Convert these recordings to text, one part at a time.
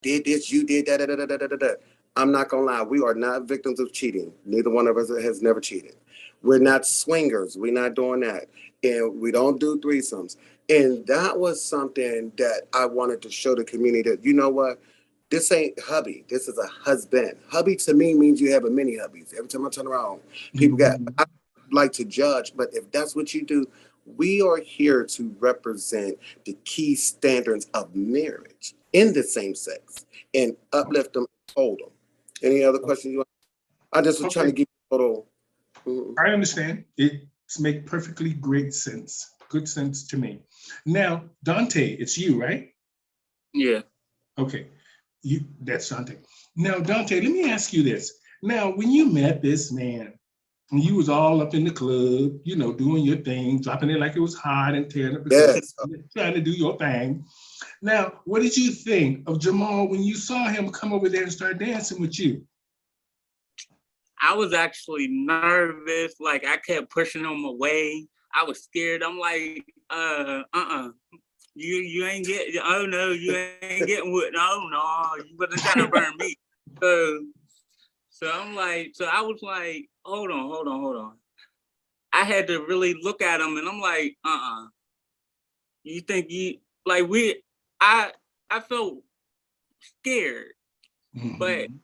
did this, you did that, da, da, da, da, da, da, da. I'm not gonna lie, we are not victims of cheating. Neither one of us has never cheated. We're not swingers. We're not doing that, and we don't do threesomes. And that was something that I wanted to show the community that, you know what, this ain't hubby. This is a husband. Hubby to me means you have a many hubbies. Every time I turn around, people got. Mhm. I like to judge, but if that's what you do, we are here to represent the key standards of marriage in the same sex and uplift them, hold them. Any other questions you want? I just was trying to Okay, give you a little. Mhm. I understand. It's make perfectly great sense. Good sense to me. Now, Dante, it's you, right? Yeah. Okay, that's Dante. Now, Dante, let me ask you this. Now, when you met this man, and you was all up in the club, doing your thing, dropping it like it was hot and tearing up the club, Yes. trying to do your thing. Now, what did you think of Jamal when you saw him come over there and start dancing with you? I was actually nervous. Like I kept pushing him away. I was scared. I'm like, You ain't get. Oh no, you ain't getting with. No, you wasn't trying to burn me. So I'm like, so I was like, hold on. I had to really look at him, and I'm like, You think you like we? I I felt scared, but Mm-hmm.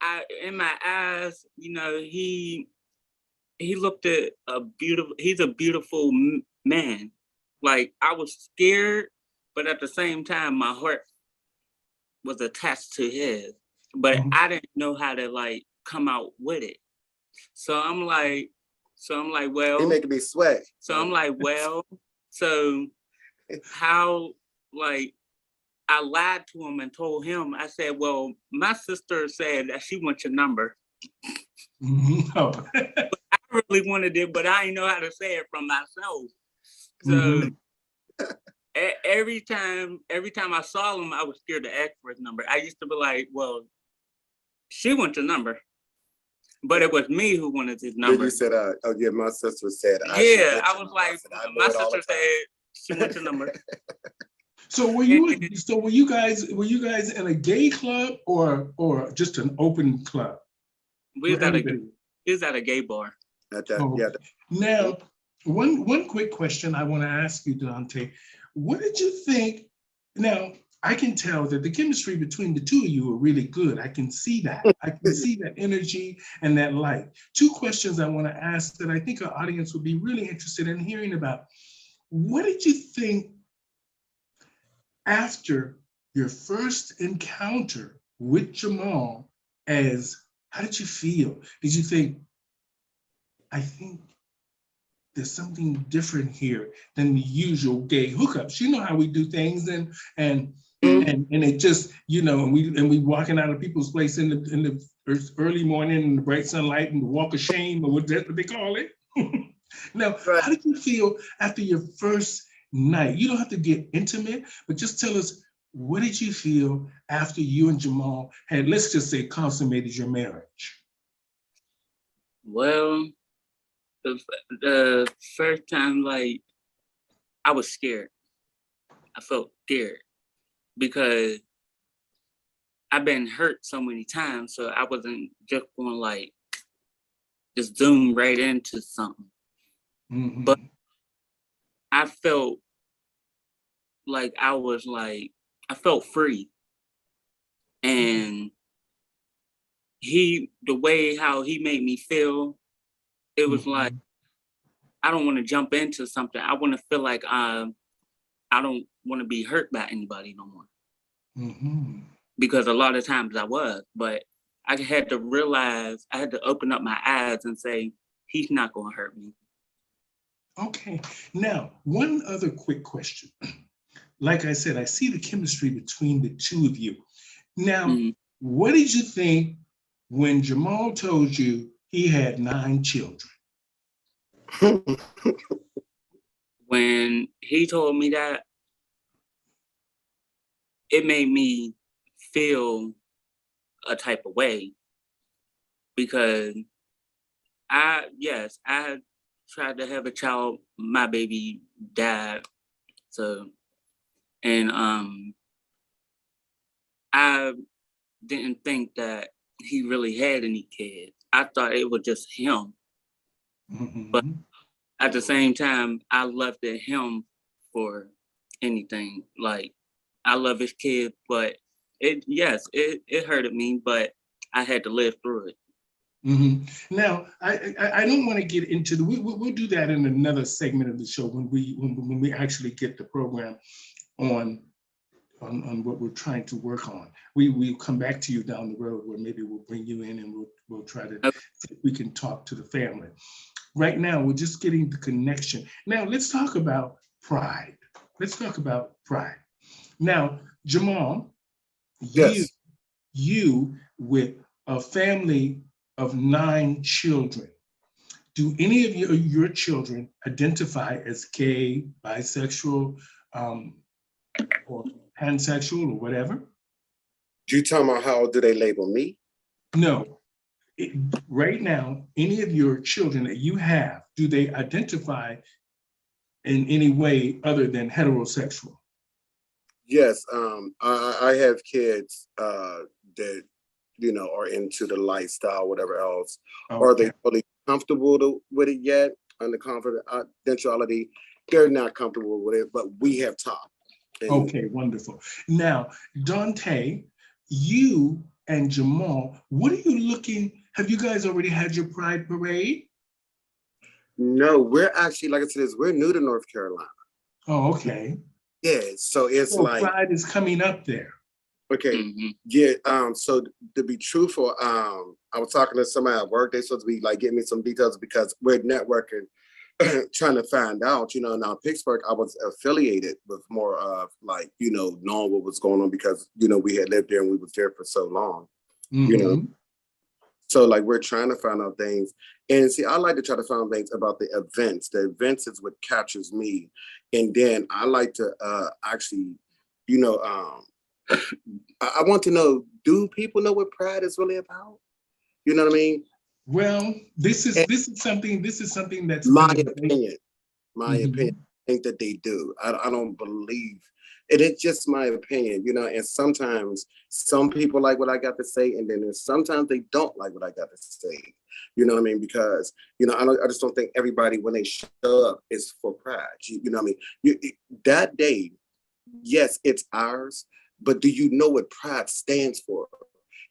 I in my eyes, he looked at a beautiful. He's a beautiful man. Like I was scared, but at the same time, my heart was attached to his. But Mm-hmm. I didn't know how to like come out with it. So I'm like, so I'm like, He well, making me sweat. so I'm like, well, so how like I lied to him and told him. I said, well, my sister said that she wants your number. Mm-hmm. Oh. I really wanted it, but I didn't know how to say it from myself. So Mm-hmm. every time I saw him, I was scared to ask for his number. I used to be like, well, she wants your number, but it was me who wanted his Then you number. said, oh yeah, my sister said I should Yeah, get I your was number. I like, said, I know my it all the sister said she wants your time. number. And were you guys in a gay club or just an open club we where was at a everybody? we was at a gay bar. At that, Oh, yeah. okay. Now, one quick question I want to ask you, Dante. What did you think? Now, I can tell that the chemistry between the two of you are really good. I can see that. I can see that energy and that light. Two questions I want to ask that I think our audience would be really interested in hearing about. What did you think after your first encounter with Jamal? As how did you feel? Did you think, I think there's something different here than the usual gay hookups? You know how we do things, and Mhm. and it just, and we walking out of people's place in the early morning in the bright sunlight and the walk of shame, or what they call it. Now, Right. how did you feel after your first night? You don't have to get intimate, but just tell us, what did you feel after you and Jamal had, let's just say, consummated your marriage? Well, the the first time, like I was scared. I felt scared because I've been hurt so many times, so I wasn't just going like just zoom right into something. But Mm-hmm. I felt like I felt free, and the way how he made me feel, it was like Mm-hmm. I don't want to jump into something. I want to feel like I don't want to be hurt by anybody no more, Mm-hmm. because a lot of times I was, but I had to realize, I had to open up my eyes and say, he's not going to hurt me. Okay. Now, one other quick question. Like I said, I see the chemistry between the two of you. Now, Mm. what did you think when Jamal told you he had 9 children? When he told me that, it made me feel a type of way, because I had tried to have a child. My baby died. So, and I didn't think that he really had any kids. I thought it was just him. But Mhm. at the same time, I loved him for anything. Like, I love his kid, but it hurted me, but I had to live through it. Now, I don't want to get into we'll do that in another segment of the show when we actually get the program on what we're trying to work on. We'll come back to you down the road where maybe we'll bring you in and we'll try to Okay. see if we can talk to the family. Right now, we're just getting the connection. Now, let's talk about pride. Let's talk about pride. Now, Jamal, you Yes. you with a family of 9 children. Do any of your children identify as gay, bisexual, or pansexual, or whatever? You talking about how do they label me? No. Right now, any of your children that you have, do they identify in any way other than heterosexual? Yes. I have kids that are into the lifestyle, whatever else. Are Okay. they fully comfortable with it yet? On the confidentiality, they're not comfortable with it, but we have talked. And Okay, wonderful. Now, Dante, you and Jamal, what are you looking? Have you guys already had your Pride Parade? no, we're actually, like I said, we're new to North Carolina. Oh, okay. Yeah, so it's So like, Pride is coming up there. okay, Mhm. yeah. So to be truthful, I was talking to somebody at work. They supposed to be like giving me some details because we're networking, trying to find out. Now Pittsburgh, I was affiliated with more of like knowing what was going on because we had lived there and we was there for so long. Mm-hmm. So like we're trying to find out things. And see, I like to try to find things about the events. The events is what captures me. And then I like to actually, I want to know, do people know what Pride is really about? You know what I mean? Well, this is And something that's my being opinion, my opinion, Mhm. I think that they do. I don't believe, and it's just my opinion, and sometimes some people like what I got to say, and then sometimes they don't like what I got to say. You know what I mean? Because I just don't think everybody when they show up is for pride. You know what I mean? That day, yes, it's ours, but do you know what pride stands for?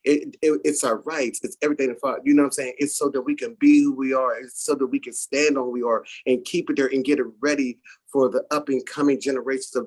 It's our rights. It's everything. You know what I'm saying? It's so that we can be who we are. It's so that we can stand on who we are and keep it there and get it ready for the up and coming generations of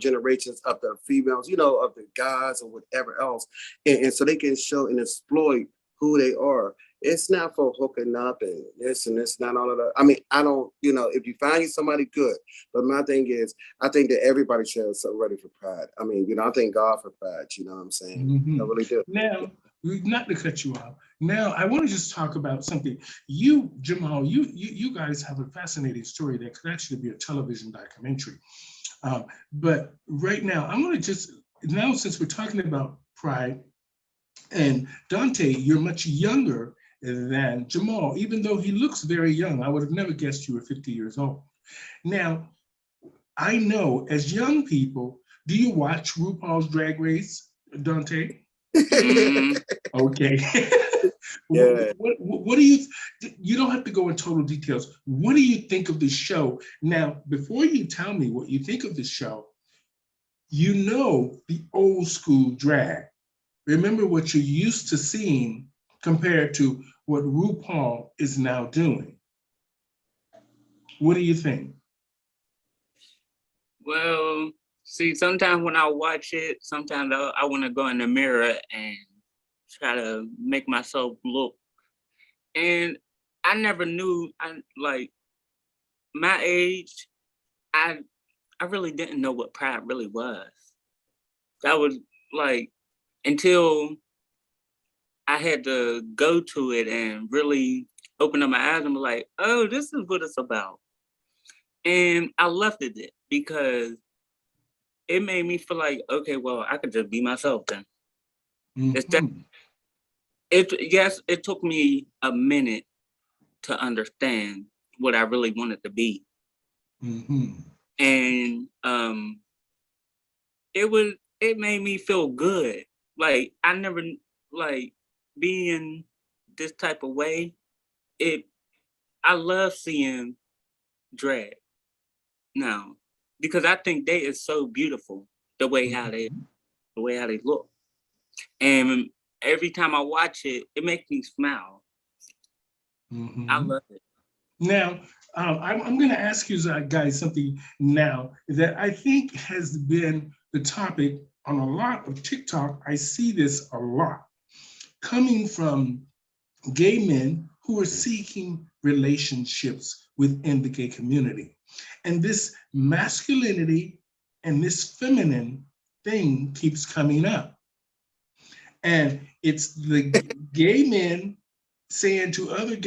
the females, of the guys or whatever else. And so they can show and exploit who they are. It's not for hooking up and this and this, not all of that. I mean, I don't, if you find you somebody good, but my thing is, I think that everybody should have something ready for pride. I mean, I thank God for pride, you know what I'm saying? I Mhm. really do. Now, not to cut you off. Now, I want to just talk about something. You, Jamal, you guys have a fascinating story that could actually be a television documentary. But right now, I'm going to since we're talking about pride, and Dante, you're much younger than Jamal, even though he looks very young. I would have never guessed you were 50 years old. Now, I know as young people, do you watch RuPaul's Drag Race, Dante? Mhm. Okay. Yeah. What do you don't have to go in total details. What do you think of the show? Now, before you tell me what you think of the show, the old school drag. Remember what you're used to seeing compared to what RuPaul is now doing. What do you think? Well, see, sometimes when I watch it, sometimes I want to go in the mirror and try to make myself look. And I never knew, my age, I I really didn't know what pride really was. That was like until I had to go to it and really open up my eyes and be like, oh, this is what it's about. And I left it because it made me feel like, okay, well, I could just be myself then. It's that Mhm. yes, it took me a minute to understand what I really wanted to be. Mhm. And it made me feel good. like I never like being this type of way. I love seeing drag now because I think they is so beautiful the way how they look. And every time I watch it, it makes me smile. Mhm. I love it. Now, I'm going to ask you guys something now that I think has been the topic on a lot of TikTok. I see this a lot coming from gay men who are seeking relationships within the gay community. And this masculinity and this feminine thing keeps coming up. And it's the gay men saying to other gay